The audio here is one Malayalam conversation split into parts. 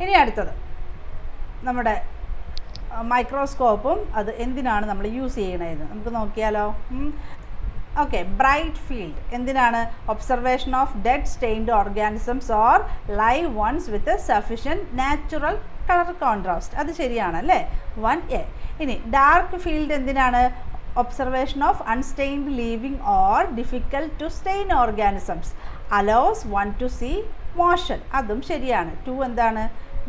ഇനി അടുത്തത് നമ്മുടെ മൈക്രോസ്കോപ്പും അത് എന്തിനാണ് നമ്മൾ യൂസ് ചെയ്യണതെന്ന് നമുക്ക് നോക്കിയാലോ. ഓക്കെ, ബ്രൈറ്റ് ഫീൽഡ് എന്തിനാണ്? Observation of dead stained organisms or live ones with sufficient natural colour contrast. അത് ശരിയാണല്ലേ, 1A. ഇനി ഡാർക്ക് ഫീൽഡ് എന്തിനാണ്? Observation of unstained living or difficult to stain organisms, allows one to see motion. അതും ശരിയാണ്, 2 എന്താണ്?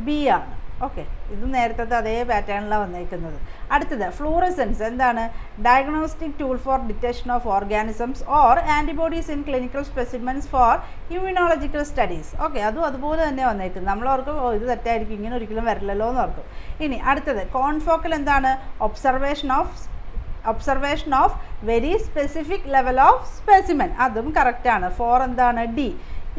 B ആണ്. ഓക്കെ, ഇത് നേരത്തെ അതേ പാറ്റേണിലാണ് വന്നേക്കുന്നത്. അടുത്തത് ഫ്ലൂറസെൻസ് എന്താണ്? Diagnostic tool for detection of organisms or antibodies in clinical specimens for immunological studies. Okay, അതും അതുപോലെ തന്നെ വന്നേക്കുന്നത്. നമ്മളോർക്കും ഇത് തെറ്റായിരിക്കും, ഇങ്ങനെ ഒരിക്കലും വരില്ലല്ലോ എന്ന് ഓർക്കും. ഇനി അടുത്തത് കോൺഫോക്കൽ എന്താണ്? Observation of very specific level of specimen. അതും കറക്റ്റാണ്, 4 എന്താണ്? D.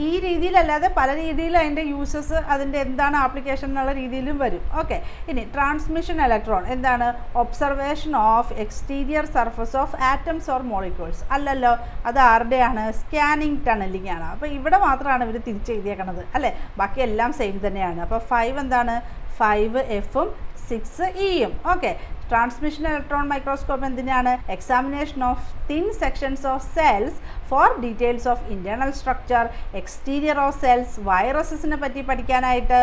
ഈ രീതിയിലല്ലാതെ പല രീതിയിൽ അതിൻ്റെ യൂസസ്, അതിൻ്റെ എന്താണ് ആപ്ലിക്കേഷൻ എന്നുള്ള രീതിയിലും വരും. ഓക്കെ, ഇനി ട്രാൻസ്മിഷൻ ഇലക്ട്രോൺ എന്താണ്? Observation of exterior surface of atoms or molecules. അല്ലല്ലോ, അത് ആരുടെയാണ്? സ്കാനിങ് ടണലിംഗ് ആണ്. അപ്പോൾ ഇവിടെ മാത്രമാണ് ഇവർ തിരിച്ചെഴുതിയേക്കണത് അല്ലേ, ബാക്കി എല്ലാം സെയിം തന്നെയാണ്. അപ്പോൾ 5 എന്താണ്? 5Fഉം 6Eയും. ഓക്കെ, ട്രാൻസ്മിഷൻ ഇലക്ട്രോൺ മൈക്രോസ്കോപ്പ് എന്തിനാണ്? Examination of thin sections of cells for details of internal structure, exterior of cells, വൈറസസിനെ പറ്റി പഠിക്കാനായിട്ട്,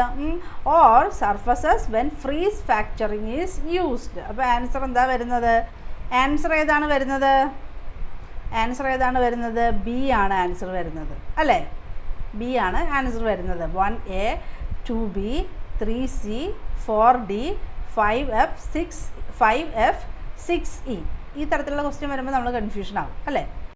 or surfaces when freeze fracturing is used. അപ്പോൾ ആൻസർ എന്താ വരുന്നത്? ആൻസർ ഏതാണ് വരുന്നത്? B ആണ് ആൻസർ വരുന്നത് അല്ലേ, B ആണ് ആൻസർ വരുന്നത്. 1A, 2B, 3C, 4D, 5F, 6E. ഈ തരത്തിലുള്ള ക്വസ്റ്റ്യൻ വരുമ്പോൾ നമ്മൾ കൺഫ്യൂഷൻ ആവും അല്ലേ.